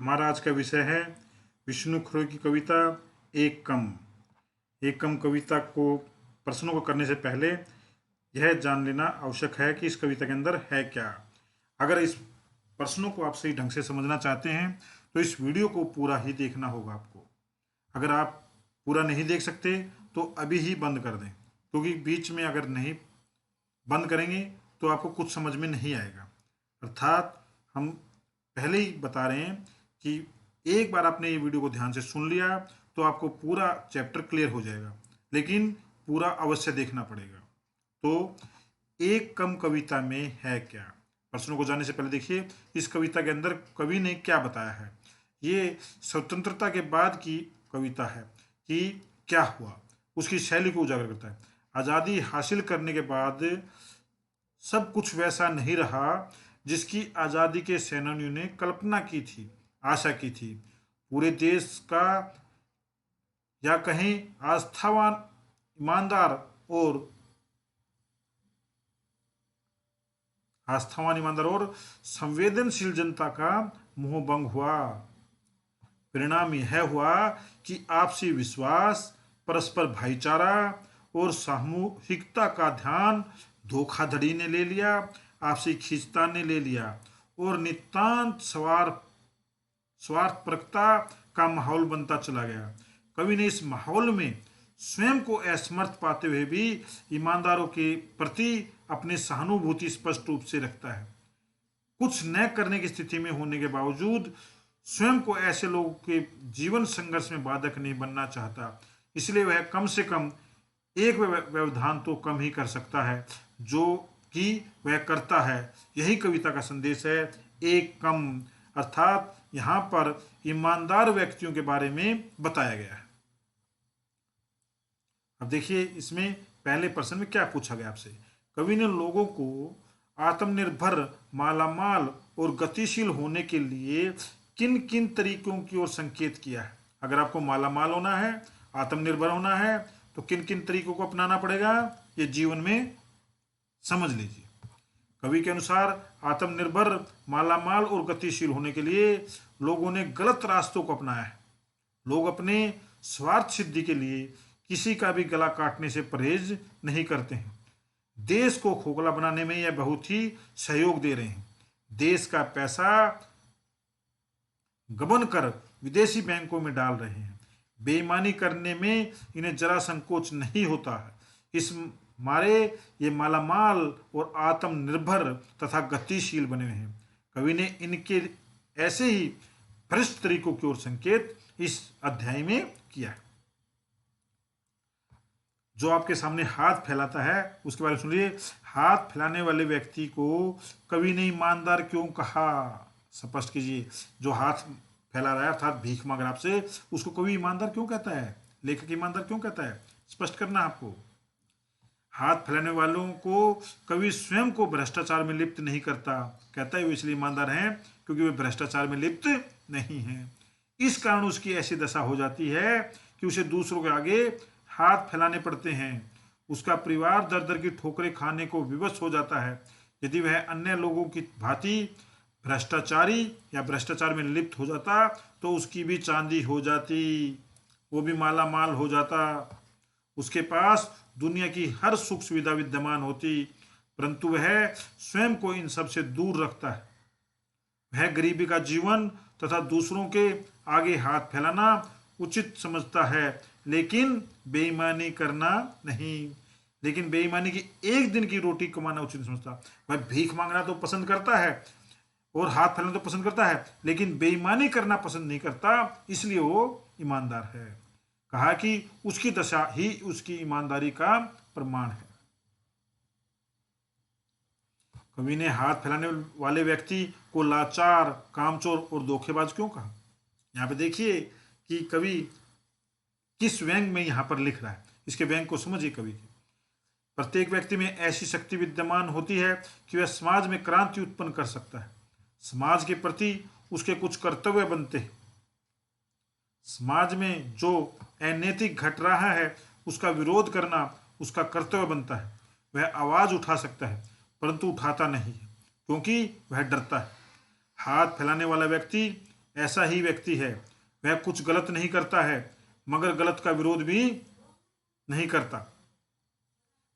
हमारा आज का विषय है विष्णु खरे की कविता एक कम। एक कम कविता को प्रश्नों को करने से पहले यह जान लेना आवश्यक है कि इस कविता के अंदर है क्या। अगर इस प्रश्नों को आप सही ढंग से समझना चाहते हैं तो इस वीडियो को पूरा ही देखना होगा आपको। अगर आप पूरा नहीं देख सकते तो अभी ही बंद कर दें, क्योंकि बीच में अगर नहीं बंद करेंगे तो आपको कुछ समझ में नहीं आएगा। अर्थात हम पहले ही बता रहे हैं कि एक बार आपने ये वीडियो को ध्यान से सुन लिया तो आपको पूरा चैप्टर क्लियर हो जाएगा, लेकिन पूरा अवश्य देखना पड़ेगा। तो एक कम कविता में है क्या, प्रश्नों को जानने से पहले देखिए इस कविता के अंदर कवि ने क्या बताया है। ये स्वतंत्रता के बाद की कविता है कि क्या हुआ, उसकी शैली को उजागर करता है। आज़ादी हासिल करने के बाद सब कुछ वैसा नहीं रहा जिसकी आज़ादी के सेनानियों ने कल्पना की थी, आशा की थी। पूरे देश का या कहीं आस्थावान, ईमानदार और संवेदनशील जनता का मोहभंग हुआ। परिणाम यह हुआ कि आपसी विश्वास, परस्पर भाईचारा और सामूहिकता का ध्यान धोखाधड़ी ने ले लिया, आपसी खींचतान ने ले लिया और नितांत स्वार्थपरकता का माहौल बनता चला गया। कवि ने इस माहौल में स्वयं को असमर्थ पाते हुए भी ईमानदारों के प्रति अपनी सहानुभूति स्पष्ट रूप से रखता है। कुछ न करने की स्थिति में होने के बावजूद स्वयं को ऐसे लोगों के जीवन संघर्ष में बाधक नहीं बनना चाहता, इसलिए वह कम से कम एक व्यवधान तो कम ही कर सकता है जो कि वह करता है। यही कविता का संदेश है, एक कम। अर्थात यहाँ पर ईमानदार व्यक्तियों के बारे में बताया गया है। अब देखिए इसमें पहले प्रश्न में क्या पूछा गया आपसे। कवि ने लोगों को आत्मनिर्भर, मालामाल और गतिशील होने के लिए किन किन तरीकों की ओर संकेत किया है। अगर आपको मालामाल होना है, आत्मनिर्भर होना है, तो किन किन तरीकों को अपनाना पड़ेगा, ये जीवन में समझ लीजिए। कवि के अनुसार आत्मनिर्भर, मालामाल और गतिशील होने के लिए लोगों ने गलत रास्तों को अपनाया है। लोग अपने स्वार्थ सिद्धि के लिए किसी का भी गला काटने से परहेज नहीं करते हैं। देश को खोखला बनाने में यह बहुत ही सहयोग दे रहे हैं। देश का पैसा गबन कर विदेशी बैंकों में डाल रहे हैं। बेईमानी करने में इन्हें जरा संकोच नहीं होता है। इस मारे ये मालामाल और आत्मनिर्भर तथा गतिशील बने हुए हैं। कवि ने इनके ऐसे ही भ्रष्ट तरीकों की ओर संकेत इस अध्याय में किया है। जो आपके सामने हाथ फैलाता है उसके बारे में सुनिए। हाथ फैलाने वाले व्यक्ति को कवि ने ईमानदार क्यों कहा, स्पष्ट कीजिए। जो हाथ फैला रहा है अर्थात भीख मांग रहा है आपसे, उसको कवि ईमानदार क्यों कहता है, लेखक ईमानदार क्यों कहता है, स्पष्ट करना आपको। हाथ फैलाने वालों को कवि स्वयं को भ्रष्टाचार में लिप्त नहीं करता, कहता है वो इसलिए ईमानदार हैं क्योंकि वे भ्रष्टाचार में लिप्त नहीं हैं। इस कारण उसकी ऐसी दशा हो जाती है कि उसे दूसरों के आगे हाथ फैलाने पड़ते हैं। उसका परिवार दर दर की ठोकरें खाने को विवश हो जाता है। यदि वह अन्य लोगों की भांति भ्रष्टाचारी या भ्रष्टाचार में लिप्त हो जाता तो उसकी भी चांदी हो जाती, वो भी माला माल हो जाता। उसके पास दुनिया की हर सुख सुविधा विद्यमान होती, परंतु वह स्वयं को इन सब से दूर रखता है। वह गरीबी का जीवन तथा दूसरों के आगे हाथ फैलाना उचित समझता है, लेकिन बेईमानी करना नहीं। लेकिन बेईमानी की एक दिन की रोटी कमाना उचित समझता। वह भीख मांगना तो पसंद करता है और हाथ फैलाना तो पसंद करता है, लेकिन बेईमानी करना पसंद नहीं करता, इसलिए वो ईमानदार है। कहा कि उसकी दशा ही उसकी ईमानदारी का प्रमाण है। कवि ने हाथ फैलाने वाले व्यक्ति को लाचार, कामचोर और धोखेबाज क्यों कहा। यहाँ पे देखिए कि कवि किस व्यंग में यहाँ पर लिख रहा है, इसके व्यंग को समझिए। कवि के प्रत्येक व्यक्ति में ऐसी शक्ति विद्यमान होती है कि वह समाज में क्रांति उत्पन्न कर सकता है। समाज के प्रति उसके कुछ कर्तव्य बनते हैं। समाज में जो अनैतिक घट रहा है उसका विरोध करना उसका कर्तव्य बनता है। वह आवाज उठा सकता है परंतु उठाता नहीं है क्योंकि वह डरता है। हाथ फैलाने वाला व्यक्ति ऐसा ही व्यक्ति है, वह कुछ गलत नहीं करता है मगर गलत का विरोध भी नहीं करता।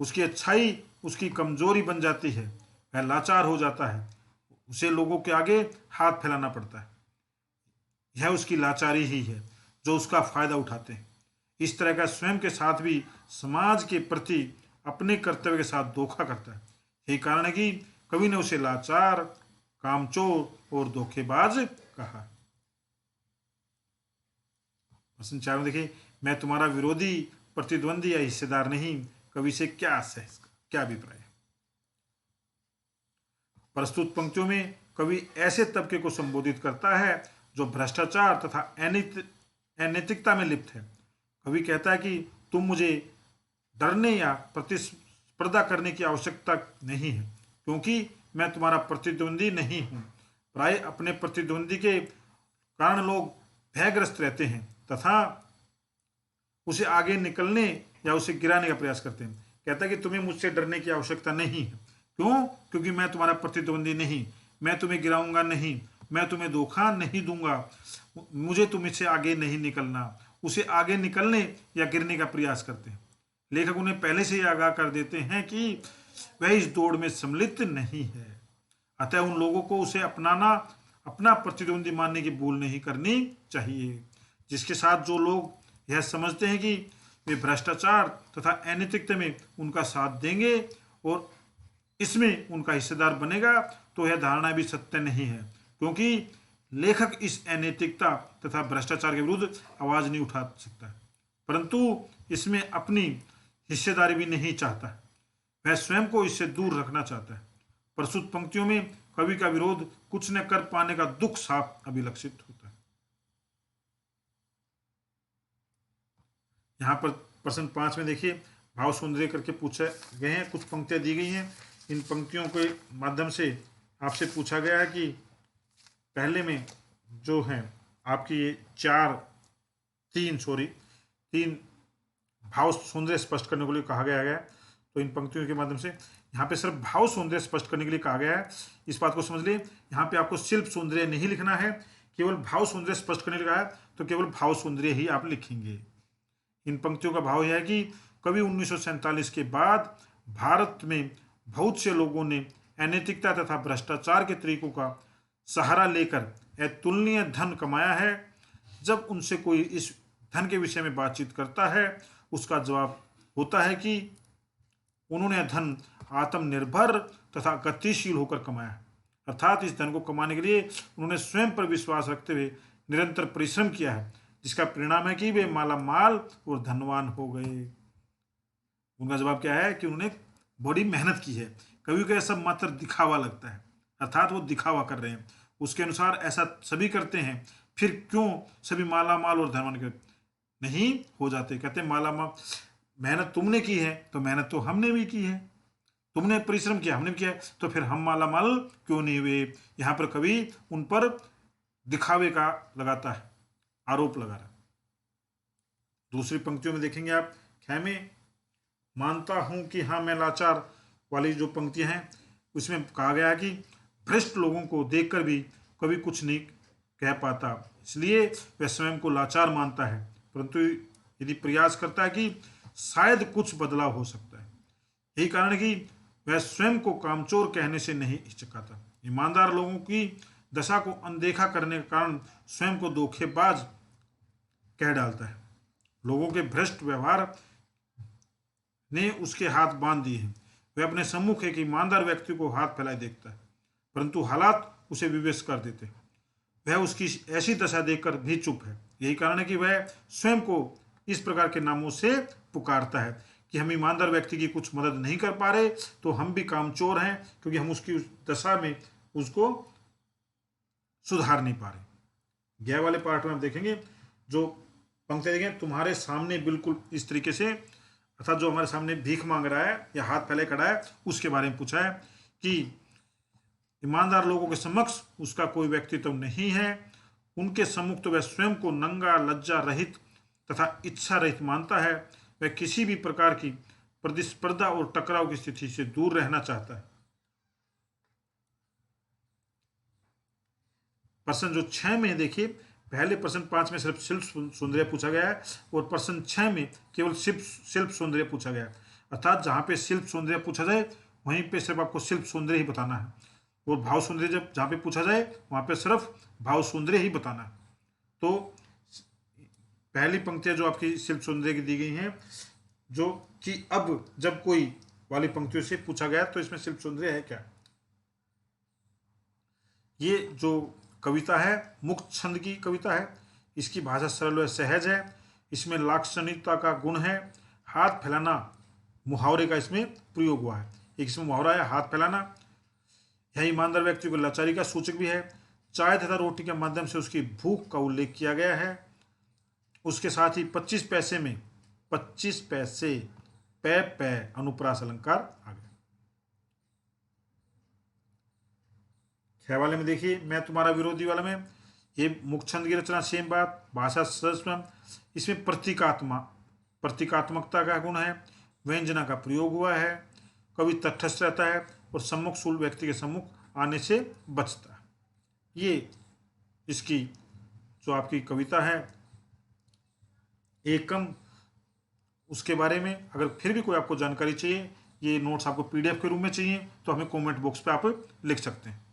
उसकी अच्छाई उसकी कमजोरी बन जाती है, वह लाचार हो जाता है, उसे लोगों के आगे हाथ फैलाना पड़ता है। यह उसकी लाचारी ही है जो उसका फायदा उठाते हैं। इस तरह का स्वयं के साथ भी समाज के प्रति अपने कर्तव्य के साथ धोखा करता है। यही कारण है कि कवि ने उसे लाचार, कामचोर और धोखेबाज कहा। प्रश्न 4 में देखिए, मैं तुम्हारा विरोधी, प्रतिद्वंदी या हिस्सेदार नहीं। कवि से क्या आशय है, इसका क्या अभिप्राय है? प्रस्तुत पंक्तियों में कवि ऐसे तबके को संबोधित करता है जो भ्रष्टाचार तथा अनैतिकता में लिप्त है। कवि कहता है कि तुम मुझे डरने या प्रतिस्पर्धा करने की आवश्यकता नहीं है, क्योंकि मैं तुम्हारा प्रतिद्वंदी नहीं हूं। प्राय अपने प्रतिद्वंदी के कारण लोग भयग्रस्त रहते हैं तथा उसे आगे निकलने या उसे गिराने का प्रयास करते हैं। कहता है कि तुम्हें मुझसे डरने की आवश्यकता नहीं है। क्यों? क्योंकि मैं तुम्हारा प्रतिद्वंदी नहीं, मैं तुम्हें गिराऊंगा नहीं, मैं तुम्हें धोखा नहीं दूंगा, मुझे तुमसे आगे नहीं निकलना। उसे आगे निकलने या गिरने का प्रयास करते हैं। लेखक उन्हें पहले से ही आगाह कर देते हैं कि वह इस दौड़ में सम्मिलित नहीं है। अतः उन लोगों को उसे अपनाना, अपना प्रतिद्वंदी मानने की भूल नहीं करनी चाहिए। जिसके साथ जो लोग यह समझते हैं कि वे भ्रष्टाचार तथा अनैतिकता में उनका साथ देंगे और इसमें उनका हिस्सेदार बनेगा, तो यह धारणा भी सत्य नहीं है, क्योंकि लेखक इस अनैतिकता तथा भ्रष्टाचार के विरुद्ध आवाज नहीं उठा सकता, परंतु इसमें अपनी हिस्सेदारी भी नहीं चाहता। वह स्वयं को इससे दूर रखना चाहता है। प्रस्तुत पंक्तियों में कवि का विरोध कुछ न कर पाने का दुख साफ अभिलक्षित होता है। यहाँ पर प्रश्न 5 में देखिए, भाव सौंदर्य करके पूछे गए हैं, कुछ पंक्तियां दी गई हैं। इन पंक्तियों के माध्यम से आपसे पूछा गया है कि पहले में जो है आपकी ये तीन भाव सौंदर्य स्पष्ट करने के लिए कहा गया है। तो इन पंक्तियों के माध्यम से यहाँ पे सिर्फ भाव सौंदर्य स्पष्ट करने के लिए कहा गया है। इस बात को समझ लिए, यहाँ पे आपको शिल्प सौंदर्य नहीं लिखना है, केवल भाव सौंदर्य स्पष्ट करने के लिए कहा है, तो केवल भाव सौंदर्य ही आप लिखेंगे। इन पंक्तियों का भाव यह है कि कवि 1947 के बाद भारत में बहुत से लोगों ने अनैतिकता तथा भ्रष्टाचार के तरीकों का सहारा लेकर अतुलनीय धन कमाया है। जब उनसे कोई इस धन के विषय में बातचीत करता है, उसका जवाब होता है कि उन्होंने धन आत्मनिर्भर तथा गतिशील होकर कमाया है, अर्थात इस धन को कमाने के लिए उन्होंने स्वयं पर विश्वास रखते हुए निरंतर परिश्रम किया है, जिसका परिणाम है कि वे माला माल और धनवान हो गए। उनका जवाब क्या है कि उन्होंने बड़ी मेहनत की है। कवि को यह सब मात्र दिखावा लगता है, अर्थात वो दिखावा कर रहे हैं, उसके अनुसार ऐसा सभी करते हैं, फिर क्यों सभी माला माल और धनवान नहीं हो जाते? कहते हैं माला माल, मेहनत तुमने की है तो मेहनत तो हमने भी की है, तुमने परिश्रम किया हमने भी किया है, तो फिर हम माला माल क्यों नहीं हुए? यहाँ पर कवि उन पर दिखावे का लगाता है, आरोप लगा रहा है। दूसरी पंक्तियों में देखेंगे आप, खैमे मानता हूं कि हाँ मैं लाचार वाली जो पंक्तियां हैं उसमें कहा गया है कि भ्रष्ट लोगों को देखकर भी कभी कुछ नहीं कह पाता, इसलिए वह स्वयं को लाचार मानता है, परंतु यदि प्रयास करता है कि शायद कुछ बदलाव हो सकता है। यही कारण है कि वह स्वयं को कामचोर कहने से नहीं हिचकाता। ईमानदार लोगों की दशा को अनदेखा करने के कारण स्वयं को धोखेबाज कह डालता है। लोगों के भ्रष्ट व्यवहार ने उसके हाथ बांध दिए हैं। वह अपने सम्मुख एक ईमानदार व्यक्ति को हाथ फैलाए देखता है, परंतु हालात उसे विवश कर देते हैं। वह उसकी ऐसी दशा देखकर भी चुप है। यही कारण है कि वह स्वयं को इस प्रकार के नामों से पुकारता है कि हम ईमानदार व्यक्ति की कुछ मदद नहीं कर पा रहे, तो हम भी कामचोर हैं, क्योंकि हम उसकी उस दशा में उसको सुधार नहीं पा रहे। गया वाले पार्ट में आप देखेंगे जो पंक्ति देखेंगे, तुम्हारे सामने बिल्कुल इस तरीके से, अर्थात जो हमारे सामने भीख मांग रहा है या हाथ फैले खड़ा है, उसके बारे में पूछा है कि ईमानदार लोगों के समक्ष उसका कोई व्यक्तित्व नहीं है। उनके सम्मुख तो वह स्वयं को नंगा, लज्जा रहित तथा इच्छा रहित मानता है। वह किसी भी प्रकार की प्रतिस्पर्धा और टकराव की स्थिति से दूर रहना चाहता है। प्रश्न जो 6 में देखिए, पहले प्रश्न 5 में सिर्फ शिल्प सौंदर्य पूछा गया है और प्रश्न 6 में केवल शिल्प सौंदर्य पूछा गया है। अर्थात जहाँ पे शिल्प सौंदर्य पूछा जाए वहीं पे सिर्फ आपको शिल्प सौंदर्य ही बताना है, और भाव सौंदर्य जब जहाँ पे पूछा जाए वहाँ पे सिर्फ भाव सौंदर्य ही बताना है। तो पहली पंक्तियां जो आपकी शिल्प सौंदर्य की दी गई हैं, जो कि अब जब कोई वाली पंक्तियों से पूछा गया तो इसमें शिल्प सौंदर्य है क्या। ये जो कविता है मुक्त छंद की कविता है, इसकी भाषा सरल व सहज है, इसमें लाक्षणिकता का गुण है, हाथ फैलाना मुहावरे का इसमें प्रयोग हुआ है। एक इसमें मुहावरा है हाथ फैलाना, यह ईमानदार व्यक्ति को लाचारी का सूचक भी है। चाय तथा रोटी के माध्यम से उसकी भूख का उल्लेख किया गया है। उसके साथ ही 25 पैसे में 25 पैसे पै अनुप्रास अलंकार आ गया। 6 वाले में देखिए, मैं तुम्हारा विरोधी वाले में ये मुक्त छंद की रचना सेम बात, भाषा सरल, इसमें प्रतीकात्मकता का गुण है, व्यंजना का प्रयोग हुआ है, कवि तटस्थ रहता है और सम्मुख स्थूल व्यक्ति के सम्मुख आने से बचता है। ये इसकी जो आपकी कविता है एकम, उसके बारे में अगर फिर भी कोई आपको जानकारी चाहिए, ये नोट्स आपको पीडीएफ के रूप में चाहिए तो हमें कमेंट बॉक्स पे आप लिख सकते हैं।